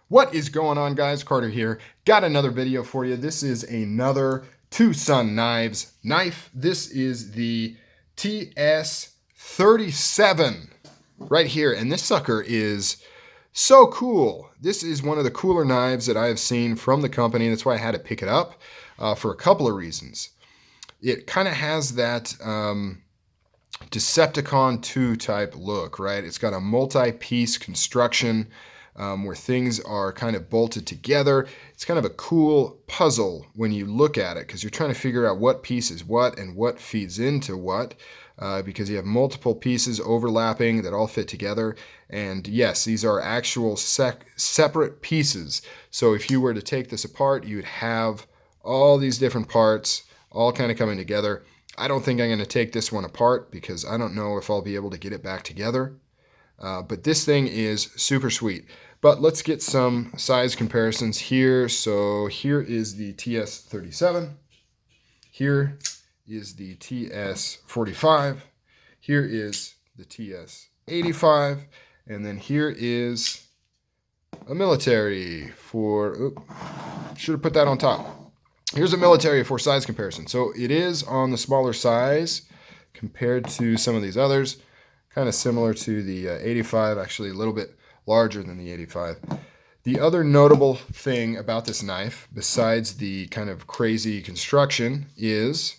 What is going on, guys? Carter here. Got another video for you. This is another Twosun knives knife. This is the TS37 right here, and this sucker is so cool. This is one of the cooler knives that I have seen from the company. That's why I had to pick it up for a couple of reasons. It kind of has that Decepticon 2 type look, right? It's got a multi-piece construction where things are kind of bolted together. It's kind of a cool puzzle when you look at it because you're trying to figure out what piece is what and what feeds into what because you have multiple pieces overlapping that all fit together. And yes, these are actual separate pieces. So if you were to take this apart, you'd have all these different parts all kind of coming together. I don't think I'm going to take this one apart because I don't know if I'll be able to get it back together. But this thing is super sweet. But let's get some size comparisons here. So here is the TS37. Here is the TS45. Here is the TS85. And then here is a military for, should have put that on top. Here's a military for size comparison. So it is on the smaller size compared to some of these others. Kind of similar to the 85, actually a little bit larger than the 85. The other notable thing about this knife, besides the kind of crazy construction, is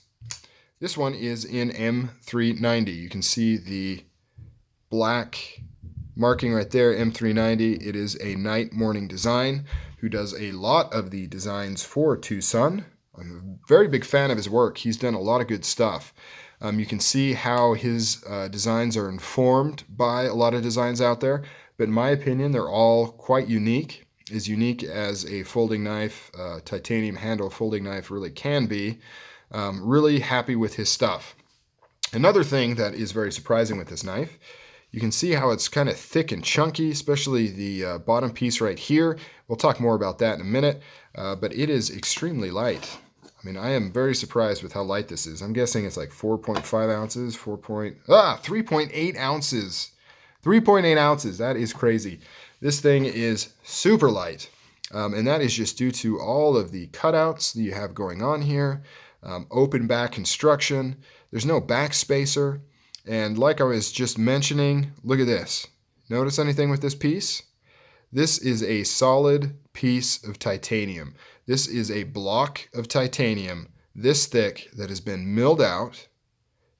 this one is in M390. You can see the black marking right there, M390. It is a Night Morning Design who does a lot of the designs for Twosun. I'm a very big fan of his work. He's done a lot of good stuff. You can see how his designs are informed by a lot of designs out there, but in my opinion, they're all quite unique, as unique as a folding knife, titanium handle folding knife really can be. Really happy with his stuff. Another thing that is very surprising with this knife, you can see how it's kind of thick and chunky, especially the bottom piece right here. We'll talk more about that in a minute, but it is extremely light. I mean, I am very surprised with how light this is. I'm guessing it's like 4.5 ounces, 3.8 ounces. 3.8 ounces, that is crazy. This thing is super light, and that is just due to all of the cutouts that you have going on here, open back construction. There's no back spacer, and like I was just mentioning, look at this. Notice anything with this piece? This is a solid piece of titanium. This is a block of titanium this thick that has been milled out.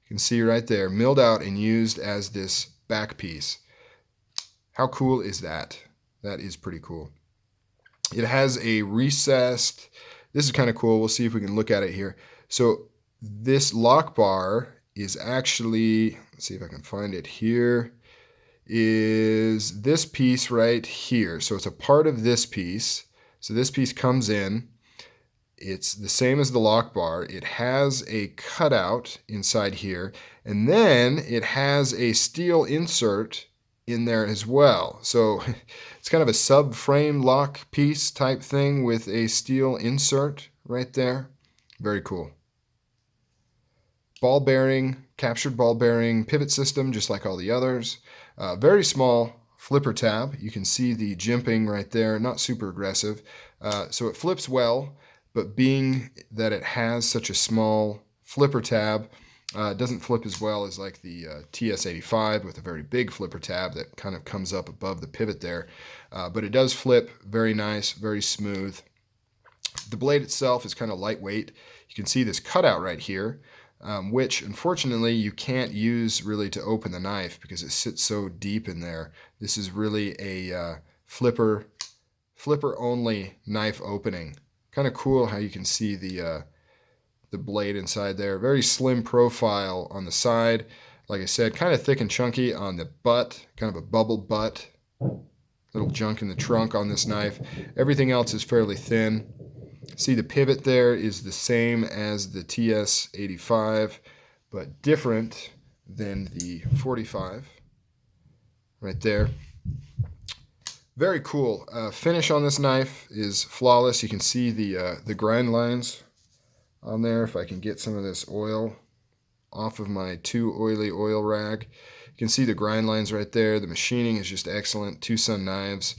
You can see right there, milled out and used as this back piece. How cool is that? That is pretty cool. It has a recessed, this is kind of cool. We'll see if we can look at it here. So this lock bar is actually, let's see if I can find it here, is this piece right here. So it's a part of this piece. So this piece comes in. It's the same as the lock bar. It has a cutout inside here, and then it has a steel insert in there as well. So it's kind of a subframe lock piece type thing with a steel insert right there. Very cool. Ball bearing, captured ball bearing pivot system, just like all the others. Very small flipper tab. You can see the jimping right there, not super aggressive. So it flips well, but being that it has such a small flipper tab, it doesn't flip as well as like the TS85 with a very big flipper tab that kind of comes up above the pivot there. But it does flip very nice, very smooth. The blade itself is kind of lightweight. You can see this cutout right here, which unfortunately you can't use really to open the knife because it sits so deep in there. This is really a flipper only knife opening. Kind of cool how you can see the blade inside there. Very slim profile on the side. Like I said, kind of thick and chunky on the butt, kind of a bubble butt. Little junk in the trunk on this knife. Everything else is fairly thin. See, the pivot there is the same as the TS85, but different than the 45 right there. Very cool. Finish on this knife is flawless. You can see the grind lines on there. If I can get some of this oil off of my too oily oil rag. You can see the grind lines right there. The machining is just excellent. Twosun knives.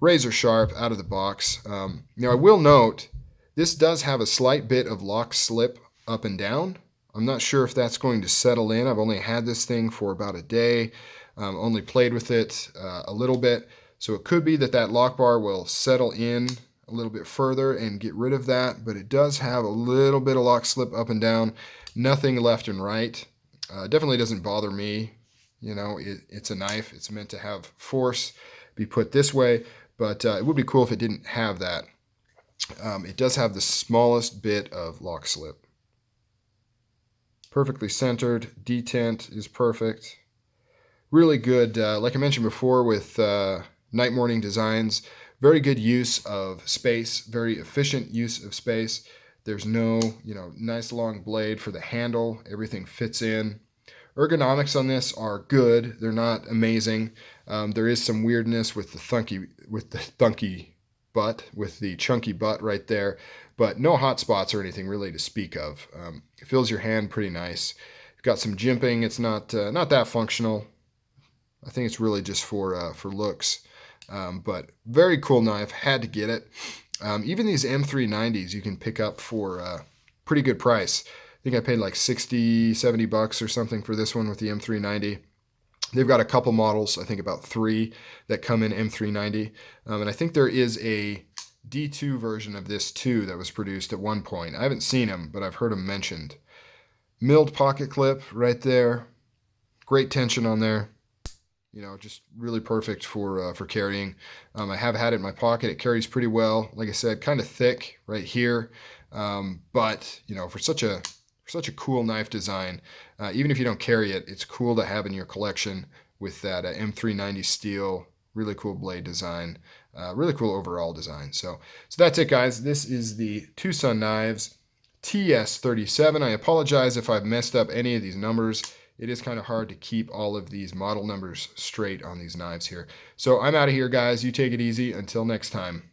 razor sharp out of the box. Now I will note, this does have a slight bit of lock slip up and down. I'm not sure if that's going to settle in. I've only had this thing for about a day, only played with it a little bit. So it could be that that lock bar will settle in a little bit further and get rid of that, but it does have a little bit of lock slip up and down, nothing left and right. Definitely doesn't bother me. You know, it's a knife. It's meant to have force, be put this way, but it would be cool if it didn't have that. It does have the smallest bit of lock slip. Perfectly centered, detent is perfect. Really good, like I mentioned before with night morning designs, very good use of space, very efficient use of space. There's no, nice long blade for the handle. Everything fits in. Ergonomics on this are good. They're not amazing. There is some weirdness with the chunky butt right there, but no hot spots or anything really to speak of. It feels your hand pretty nice. Got some jimping. It's not that functional. I think it's really just for looks. But very cool knife. Had to get it. Even these M390s you can pick up for a pretty good price. I think I paid like 60, 70 bucks or something for this one with the M390. They've got a couple models, I think about 3 that come in M390. And I think there is a D2 version of this too that was produced at one point. I haven't seen them, but I've heard them mentioned. Milled pocket clip right there. Great tension on there. Just really perfect for carrying. I have had it in my pocket. It carries pretty well. Like I said, kind of thick right here. But for such a cool knife design, even if you don't carry it, it's cool to have in your collection with that M390 steel. Really cool blade design. Really cool overall design. So that's it, guys. This is the Twosun knives TS37. I apologize if I've messed up any of these numbers. It is kind of hard to keep all of these model numbers straight on these knives here. So I'm out of here, guys. You take it easy. Until next time.